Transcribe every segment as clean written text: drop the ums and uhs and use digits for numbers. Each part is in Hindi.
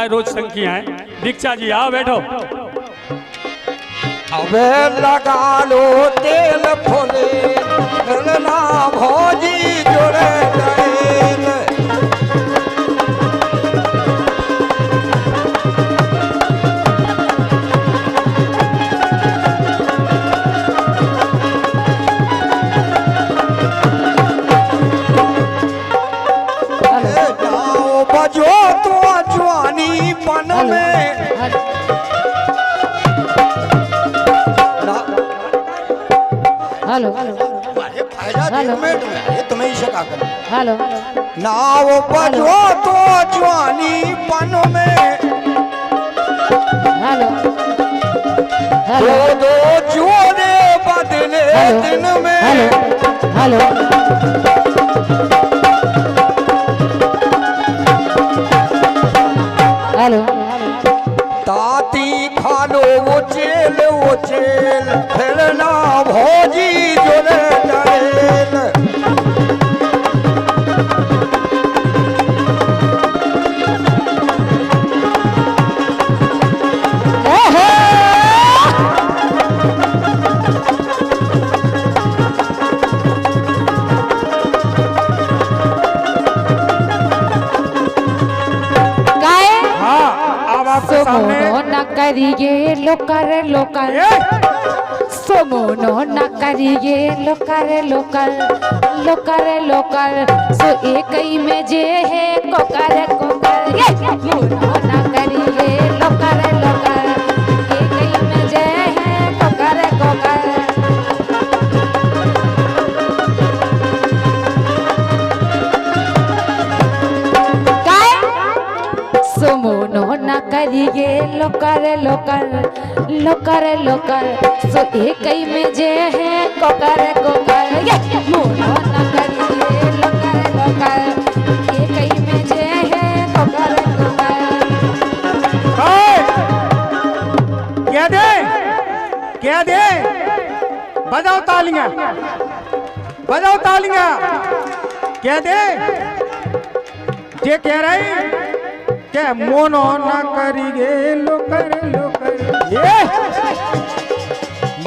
रोज संख्या है। दीक्षा जी आओ बैठो। अबे लगा लो तेल फोले मिलना भौजी जोड़े गए। बजो तो जवानी पन में हेलो अरे फायदा मिनट में अरे तुम्हें इसे क्या करना। हेलो नाव बजो तो जवानी पन में हेलो दो दो जोड़े बदले दिन में। हेलो हेलो हेलो ताती खा लो वो चेल फिरना भौजी जोड़े डरेल। सोमोनो न करिए लोकर लोकर सोमोनो न करिए लोकर लोकर लोकर लोकर सो एक ही में जे है कोकर कोकर सोमोनो न करिए लोकर लोकर एक ही में जे है कोकर कोकर। सोमोनो न करिए लोकर लोकर लोकर लोकर सो एक ही में जे है कोकर कोकर मोनो न करिए लोकर लोकर एक ही में जे है कोकर कोकर। क्या दे बजाओ तालियां बजाओ तालियां। क्या दे ये कह रही क्या मोनो न करिए लोकर लोकर ये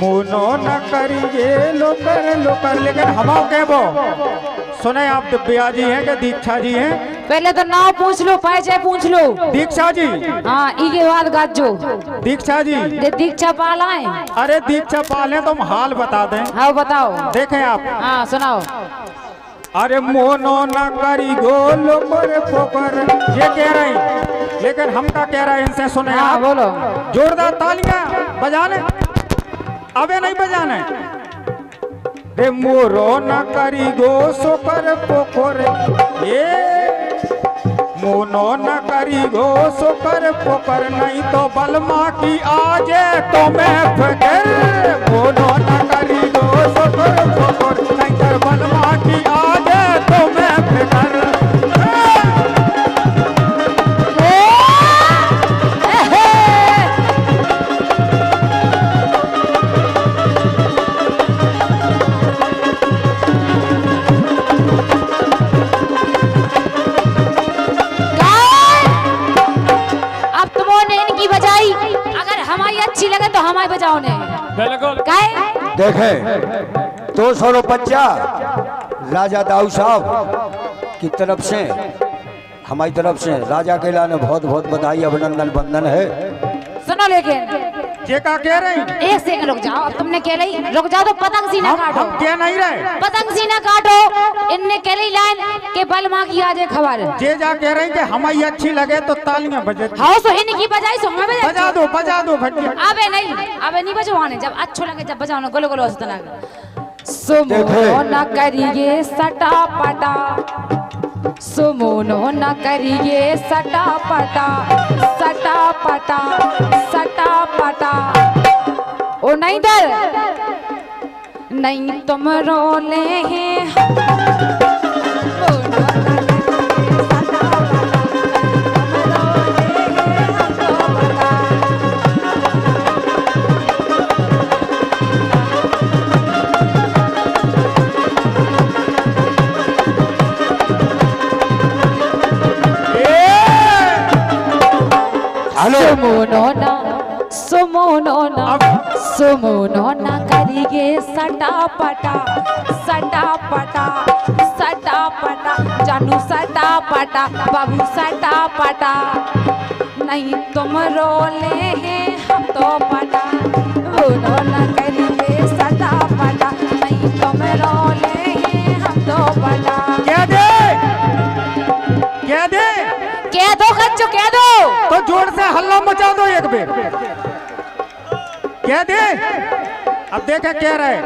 मोनो न करिए लोकर लोकर। लेकिन हमाओ के वो सुने आप दिव्या जी हैं कि दीक्षा जी हैं? पहले तो नाम पूछ लो पैसे पूछ लो। दीक्षा जी हाँ इके बाद गाजो। दीक्षा जी ये दीक्षा पाला है। अरे दीक्षा पाले तो हम हाल बता दें। हाँ बताओ। देखें आप हाँ सुनाओ। अरे मोनो न करी गोलो पर पोकर ये कह रही लेकिन हम का कह रहे हैं इनसे सुने हाँ आप बोलो। जोरदार तालियां बजाने अबे नहीं बजाने। रे मोरो न करी गो सो कर पोखर ये मोनो न करी गो सो कर पोखर नहीं तो बलमा की आजे तो मैं फिकर। मोनो न करी गो सो कर पोखर नहीं तो बलमा की आजे तो मैं फिकर। अच्छी लगे तो हमारे बजाओ ने देखे 200 रुपया राजा दाऊ साहब की तरफ से हमारी तरफ से राजा के लाने बहुत बहुत बधाई अभिनंदन बंदन है। सुनो लेकिन ये क्या कह रहे हैं? एक सेकंड रुक जाओ। अब तुमने कह ली रुक जाओ तो पतंग सीना काटो। हम क्या नहीं रहे पतंग सीना काटो। इनने कह ली लाइन के बलमा की आज खबर ये जा कह रहे हैं कि हमारी अच्छी लगे तो तालियां बजे। हाँ सो इनकी बजाई सो हमें बजा दो भटिया। अबे नहीं बजवाने जब अच्छो लगे जब बजाओ ना गोलो गोलो हंसना। सुमो न करिए सटा पटा सुमोनो न करिए सटा पटा सटा पटा सटा पटा। ओ नहीं डर नहीं तुम रोले हैं। हेलो सुमोनो ना करिए सटा पटा जानू सटा पटा बाबू सटा पटा नहीं तुम रोले हैं हम तो पटा बोलो ना करिए सटा पटा नहीं तुम रोले हैं हम तो पटा कह दे कह दो खच्चो कह दो तो जोर से हल्ला मचा दो एक बेर कह दे। अब देखे कह रहे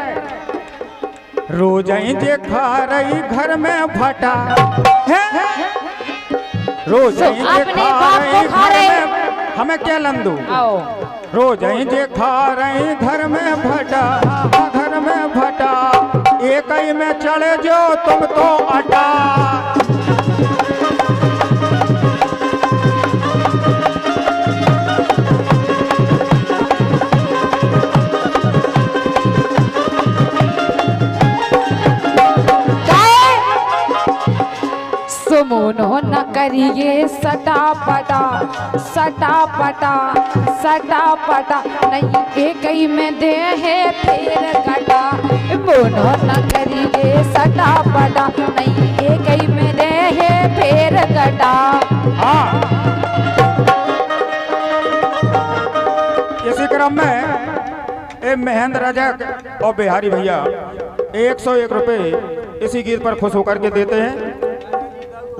रोज जे खा रही घर में भटा है रोज जे अपने खा बाप को रही खा घर रहे। में हमें क्या लंदू आओ रोज जे खा रही घर में भटा घर में भटा एक ही में चढ़े जो तुम तो अटा। सुमोनो न करिए सटा पटा नहीं एक ही में दे है फिर कटा मोनो न करिए सटा पटा नहीं एक ही में दे है फिर कटा। हाँ इसी क्रम में ए महेंद्र राजा और बिहारी भैया 101 रुपए इसी गीत पर खुश होकर के देते हैं।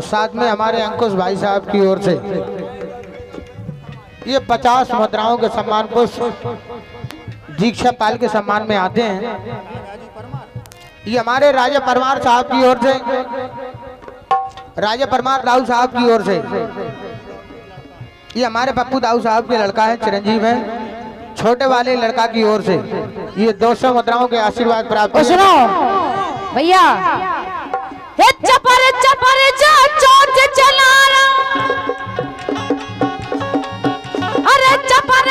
साथ में हमारे अंकुश भाई साहब की ओर से ये 50 मुद्राओं के सम्मान पुष्प दीक्षा पाल के सम्मान में आते हैं। ये हमारे राजा परमार साहब की ओर से राजा परमार दाऊ साहब की ओर से ये हमारे पप्पू दाऊ साहब के लड़का है चिरंजीव है छोटे वाले लड़का की ओर से ये 200 मुद्राओं के आशीर्वाद प्राप्त। सुनो भैया चपर जा चोट चला अरे चपर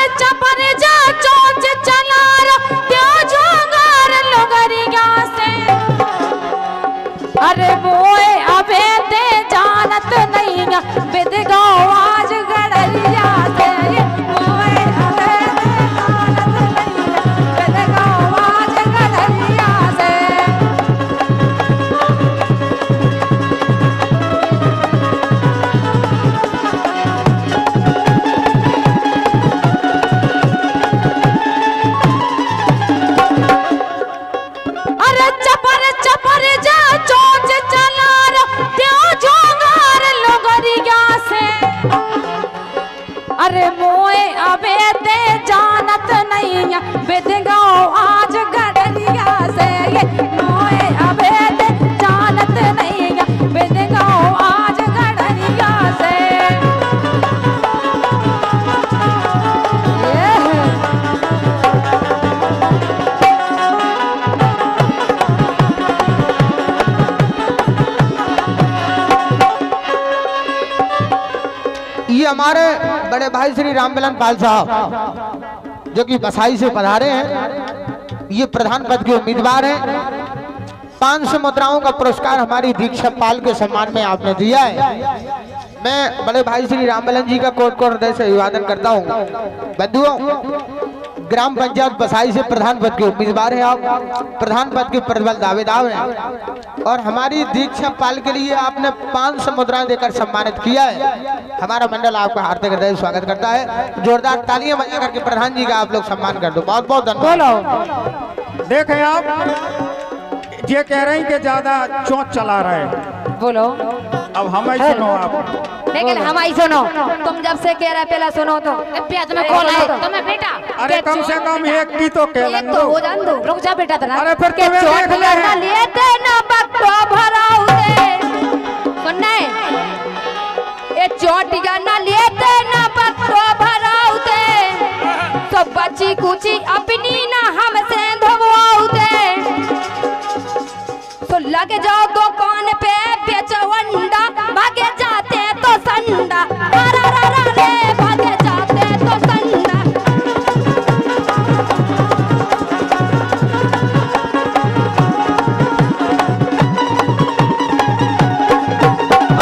जा चोट चला त्यो जोगार लोगरिया से अरे मोए अबे ते जानत नहीं बिद गाँव आज गड़रिया से मोए अबे ते जानत नहीं बिद गाँव आज गड़रिया से। चपर जा चोच चला त्यो जोगार लोगरिया से अरे मोए अबे ते जानत नहीं बिद गाँव आज गड़रिया से मोए अबे ते जानत नहीं बिद गाँव आज गड़रिया से। ये हमारे बड़े भाई श्री रामबिलन पाल साहब जो कि बसाई से पधारे हैं ये प्रधान पद के उम्मीदवार हैं। 500 मुद्राओं का पुरस्कार हमारी दीक्षा पाल के सम्मान में आपने दिया है। मैं बड़े भाई श्री रामबिलन जी का कोट कोट हृदय से अभिवादन करता हूँ। बंधुओं ग्राम पंचायत बसाई से प्रधान पद के उम्मीदवार हैं आप प्रधान पद के प्रतिबल दावेदार हैं और हमारी दीक्षा पाल के लिए आपने 500 मुद्राएं देकर सम्मानित किया है। हमारा मंडल आपका हार्दिक हृदय स्वागत करता है। जोरदार तालियां बजा करके प्रधान जी का आप लोग सम्मान कर दो। बहुत बहुत धन्यवाद। देखें आप ये कह रहे हैं कि ज्यादा चोट चला रहे हैं बोलो अब हम ही सुनो आप लेकिन हमारी सुनो तुम जब से कह रहे पहला सुनो तो तुम्हें कौन है तुम्हें बेटा अरे कम से कम एक की तो कह एक तो हो जान दो रुक जा बेटा तेरा अरे फिर के तुम्हें चोट देख ले ना लेते ना बक्को भराऊ दे सुनने ये चोट ना लेते ना बक्को भराऊ दे तो बच्ची कुची अपनी ना हमसे धोवाऊ दे तो लग जाओ दुकान पे बेचो अंडा भागे जाते तो संडा रे भागे जाते तो संडा।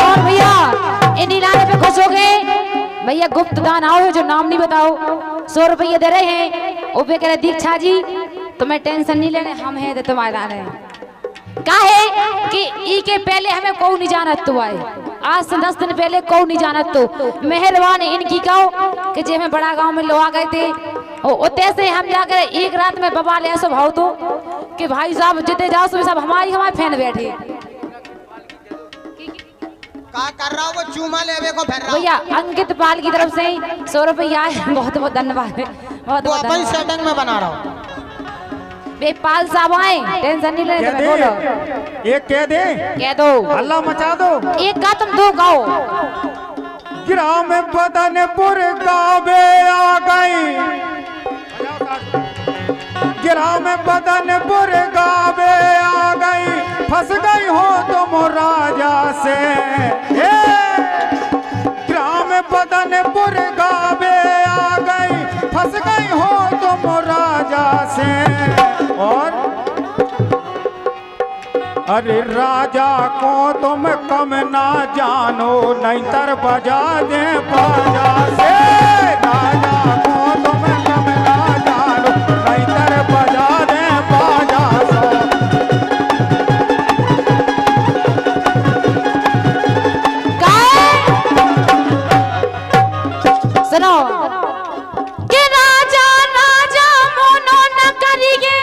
और भैया इन्हीं लाने पे खुश हो गए दान आओ जो नाम नहीं बताओ 100 रुपये दे रहे हैं। वो भी कह रहे दीक्षा जी तुम्हें टेंशन नहीं लेने, हम हैं तो तुम्हारे दान काहे कि ई के पहले हमें को नहीं जानत तो आए, आज से 10 दिन पहले को नहीं जानत तो मेहरबानी इनकी कहो कि जे में बड़ा गांव में लोग आ गए थे उतने से हम जाकर एक रात में बबा ले ऐसा भाव तो कि भाई साहब जितने जाओ सुबह सब हमारे फैन बैठे। का कर रहा हो वो चूमा लेवे को फिर रहा भैया अंकित पाल की तरफ से 100 रुपया बहुत बहुत धन्यवाद है, बहुत तो बहुत अपन सेटिंग में बना रहा हूँ। पाल साहब आए टेंशन नहीं लेने तुम्हें बोलो एक कह दे, कह दो हल्ला मचा दो। एक का तुम दो गाओ। ग्राम बदनपुर गावे आ गई, ग्राम बदनपुर गावे आ गई, फंस गई हो तुम राजा से। ग्राम बदनपुर गावे आ गई, फंस गई हो तुम राजा से। और अरे राजा को तुम कम ना जानो, नहीं तर बजा दे बाजा से। राजा को तुम कम ना जानो, नहीं तर बजा दे बाजा से। सुनो कि राजा राजा मोनो न करिए।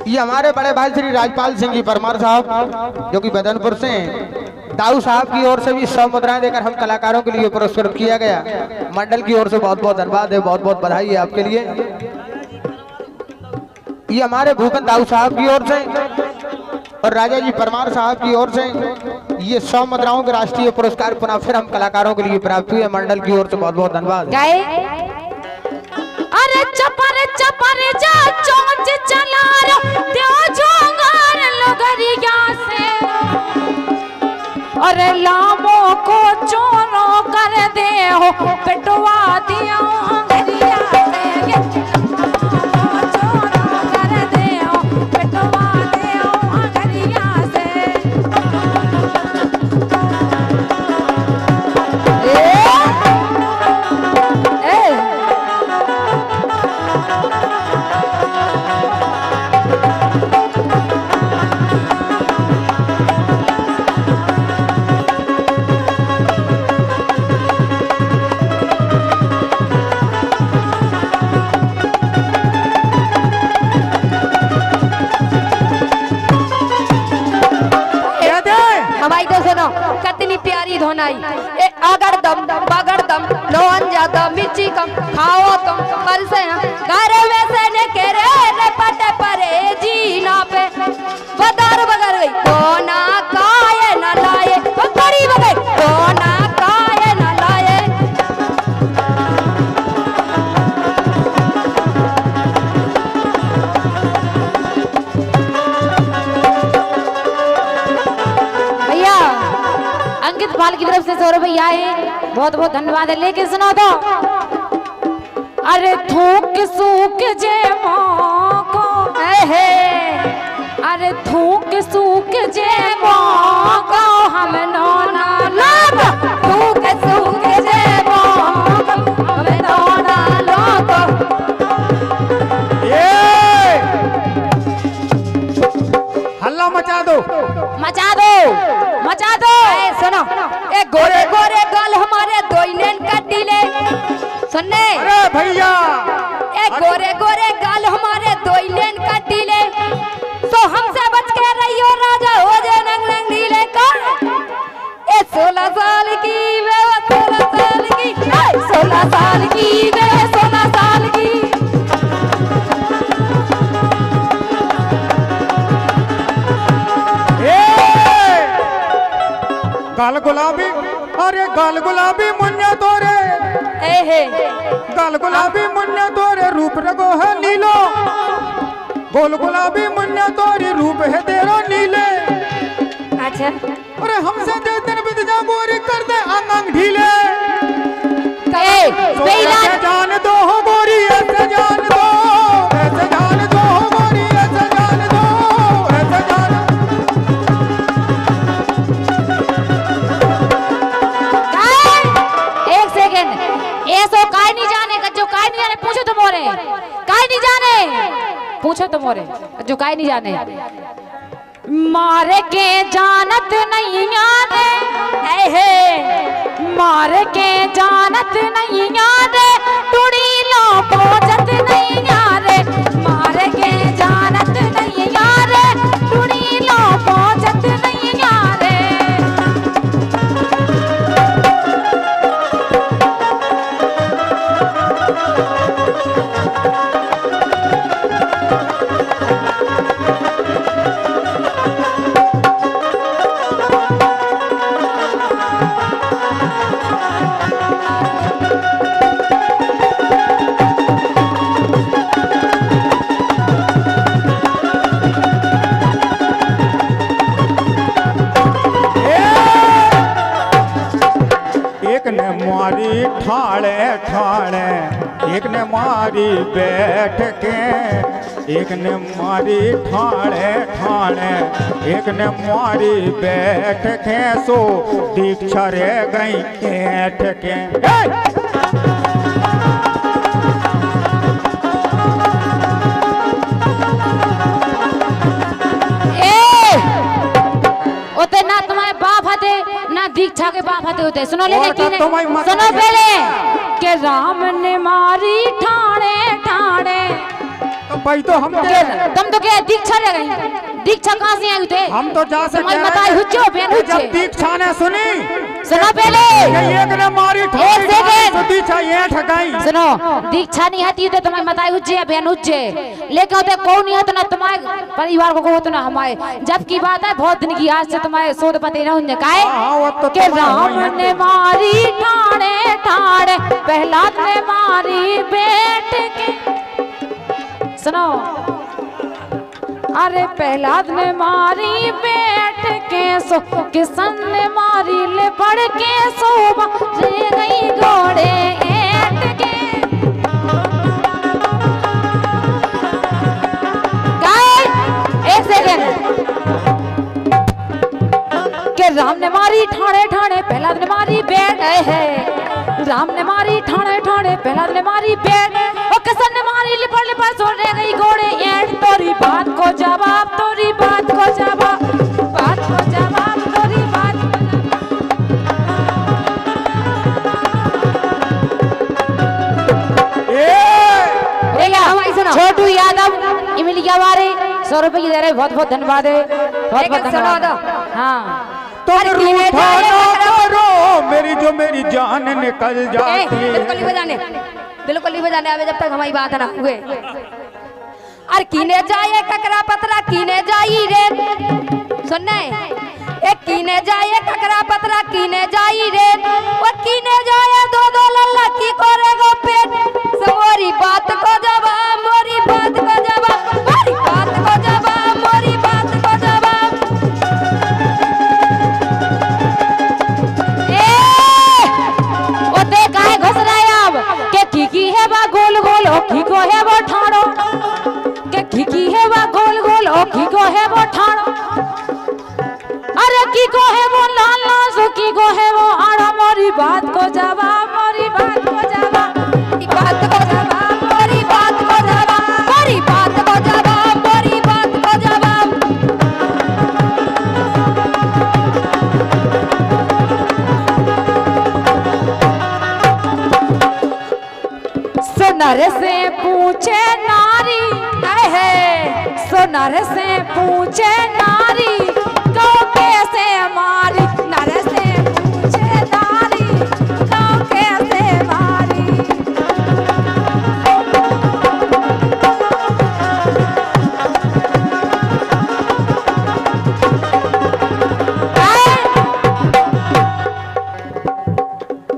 ये हमारे बड़े भाई श्री राजपाल सिंह जी परमार साहब जो कि बदनपुर से हैं। दाऊ साहब की ओर से भी 100 मुद्राएं देकर हम कलाकारों के लिए पुरस्कृत किया गया। मंडल की ओर से बहुत बहुत धन्यवाद है, बहुत बहुत बधाई है आपके लिए। ये हमारे भूपेंद्र दाऊ साहब की ओर से और राजा जी परमार साहब की ओर से ये 100 मुद्राओं के राष्ट्रीय पुरस्कार पुनः फिर हम कलाकारों के लिए प्राप्त हुए। मंडल की ओर से बहुत बहुत धन्यवाद। अरे चपर चपर जा चोंच चला रो देव जोंगार लोगरिया से। अरे लामो को चोरो कर दे हो पिटवा दिया अंगरिया से। चोरो कर दे हो पिटवा दे अंगरिया से। कितनी प्यारी धोनाई ए अगर दम बगर दम लोन ज्यादा मिर्ची कम खाओ तुम कल से घर में से ने केरे ने पटे परे जीना पे बदर बगर गई कोना काए न लाए बकरी बगई कोना काए न लाए। भैया अंकित पाल की तरफ से 100 रुपया है, बहुत बहुत धन्यवाद है। लेकिन सुनो तो अरे थूक सूख जे को अरे थूक सूख जे को हम नोना लोग थूक सूख जे हम नोना लोग। हल्ला मचा दो मचा दो मचा दो। सुनो ए गोरे गोरे गाल हमारे दोइलेन कटी ले सुनने। अरे भैया ए गोरे गोरे गाल हमारे दोइलेन कटी ले तो हमसे बच के रहियो राजा हो जाए नंग नंग ढीले का। ए 16 साल की वे 16 साल की 16 साल की वे 16 साल की। गाल गुलाबी अरे गाल गुलाबी मुन्ने तोरे गाल गुलाबी मुन्ने तोरे रूप रगो है नीलो। गोल गुलाबी मुन्ने तोरी रूप है तेरा नीले। अच्छा अरे हमसे जो दिन बीत जा गोरी कर दे अंग अंग ढीले। ऐसे जान दो हो गोरी ऐसे जान दो ऐसे जान दो हो गोरी ऐसे जान दो ऐसे जान। पूछो तो मोरे जो काहे नहीं जाने मारे के जानत नहीं यारे हे मारे के जानत नहीं यारे टुड़ी लो पहुंचत नहीं यारे मारे के जानत नहीं यारे टुड़ी लो पहुंचत नहीं यारे एक ने मारी ठाणे ठाणे एक ने मारी बैठ के एक ने मारी ठाणे ठाणे एक ने मारी बैठ के सो दीक्षा रह गई ऐठ के ओते ना तुम्हारे बाप हते ना दीक्षा के बाप हते होते सुनो ले और की तुम्हारी मत- सुनो पहले के राम ने मारी ठाणे ठाणे तो भाई तो हम तुम तो क्या दीक्षा ले गई दीक्षा कहाँ से आई थे हम तो जा सकते तुम्हारी बताई हुच्चो बहन जब हुच्चे दीक्षा ने सुनी सुनो पहले एक ने मारी ठाणे एक सेकंड। तो दीक्षा ये ठगाई सुनो दीक्षा नहीं आती तो तुम्हारी बताई हुच्चे या बहन हुच्चे लेकिन होते कौन नहीं होता ना तुम्हारे परिवार को होता ना हमारे जब की बात है बहुत दिन की आज से तुम्हारे सोद पते ना होने काहे हाँ, वो तो के तुम्हारा राम वही है। ने मारी ठाणे ठाणे प्रहलाद ने मारी बैठ के सुनो अरे प्रहलाद ने मारी बैठ के सो किशन ने मारी ले पड़ के सोबा रे गई घोड़े ऐठ के गाय एक सेकंड के राम ने मारी ठाणे ठाणे प्रहलाद ने मारी बैठ है राम ने मारी ठाणे ठाणे प्रहलाद ने मारी बैठ और किशन ने मारी लिपड़ सो रह गई घोड़े ऐठ तोरी बात को जवाब तोरी बात को जवाब बात को जवाब तोरी बात छोटू यादव इमलिया वारे 100 रुपए की दे रहे बहुत बहुत धन्यवाद है बहुत बहुत धन्यवाद हाँ तो रूठा ना करो मेरी जो मेरी जान निकल जाती बिल्कुल नहीं बजाने बिल्कुल नहीं बजाने अबे जब तक हमारी बात ना हुए अरे कीने जाए ककरा पतरा कीने जाई रे सुनने एक कीने जाए ककरा पतरा कीने जाई रे वो कीने जाए दो दो लल्ला की करेगो पेट मोरी बात को जवाब मोरी बात को जवाब मोरी बात को जवाब मोरी बात को जवाब ओ देख आए घुस रहे अब के ठीकी है बा गोल गोल ओ ठीको है वो ठाड़ो के ठीकी है बा गोल गोल ओ ठीको है वो ठाड़ो अरे की को है वो लाल लाल सो की को है वो आड़ा मोरी बात को जवाब मोरी बात को जवाब मोरी बात को जवाब मोरी बात को जवाब मोरी बात को जवाब मोरी बात को जवाब सोनर से पूछे नारी है सोनर से पूछे नारी तो कैसे मारी नर से पूछे नारी तो कैसे मारी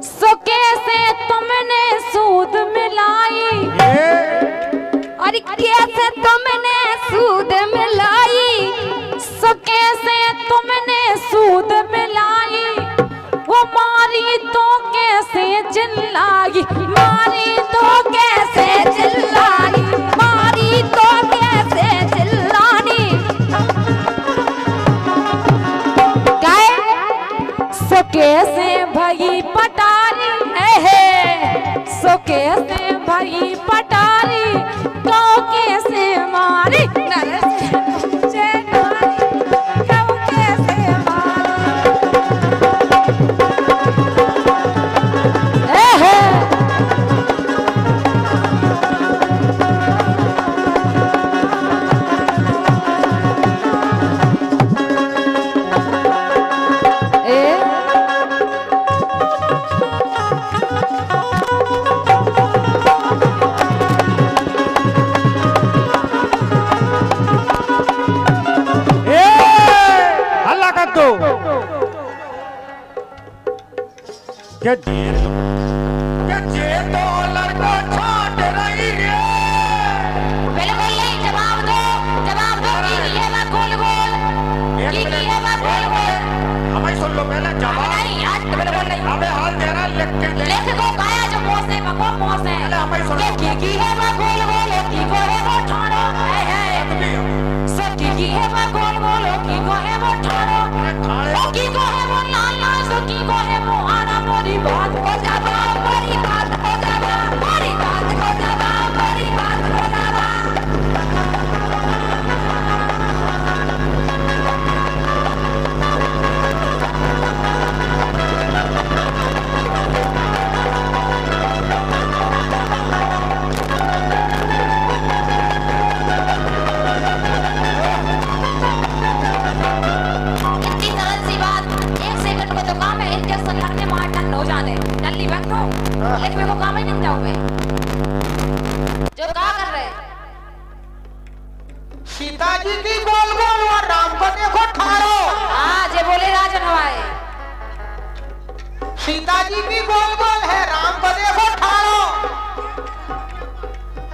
सो कैसे तुमने सूद मिलाई और कैसे तुमने सूद मिलाई सो कैसे तुमने सूद मिलाई वो मारी तो कैसे चिल्लाई मारी तो कैसे चिल्लाई मारी तो कैसे चिल्लानी गाय सो कैसे भई पटारी है सो कैसे भई पटारी गाँव कैसे मारे नर से पूछे नारी गाँव कैसे मारे हल्ला कर दो क्या जे तो लड़का छाट रही है। बिल्कुल नहीं जवाब दो की ये बात गोल गोल की ये बात गोल गोल हमें सुन लो पहले जवाब नहीं आज तो बिल्कुल नहीं अबे हाल तेरा लिख के दे। लिख को गाया जो मुंह से बको मुंह से पहले हमें सुन लो की है बात गोल गोल की को है वो ठाड़ो है सब की है बात गोल गोल की को है वो ठाड़ो की को है वो लाल लाल सो की को है वो आना मोरी बात को जावा मोरी बात को जावा मोरी बात को जावा मोरी बात को जावा इतनी सरल सी बात 1 सेकंड को तो काम है इंजेक्शन लगने मार टन हो जाने जल्दी बैठो लेकिन मेरे को काम ही नहीं जाओगे जो क्या कर रहे सीता जी की गोल गोल और राम को देखो ठाड़ो। हाँ जे बोले राजन हवाए सीता जी की गोल गोल है राम को देखो ठाड़ो।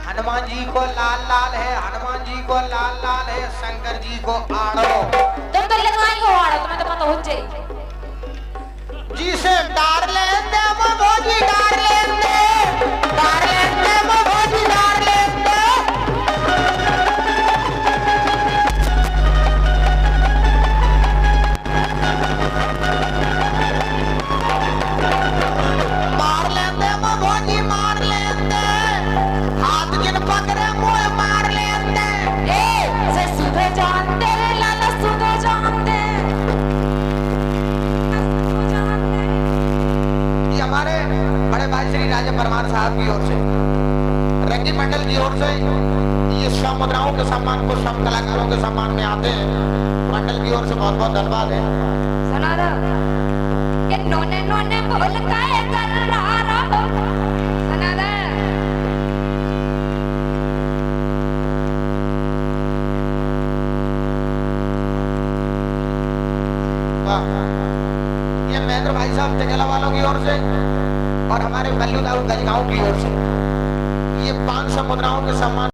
हनुमान जी को लाल लाल है हनुमान जी को लाल लाल है शंकर जी को आड़ो। तुम तो लगवाई हो आड़ो तुम्हें तो पता हो जाए जिसे डार लेते वो भोजी डार लेते वो भोजी डार लेते। मार लेते वो भोजी मार लेते हाथ जिन पकड़े मुंह मार लेते। से सुधे जानते रे लाला सुधे जानते ये हमारे बड़े भाई श्री राजा परमार साहब की ओर से रंगी मंडल की ओर से ये सब मुद्राओं के सम्मान को सब कलाकारों के सम्मान में आते हैं। मंडल की ओर से बहुत बहुत धन्यवाद है। सुना दो ये नोने नोने बोल काहे कर रहा हो सुना दो वाह ये महेंद्र भाई साहब टेकेला वालों की ओर से और हमारे बल्लू दाऊ गजगांव की ओर से ये 500 मुद्राओं के सम्मान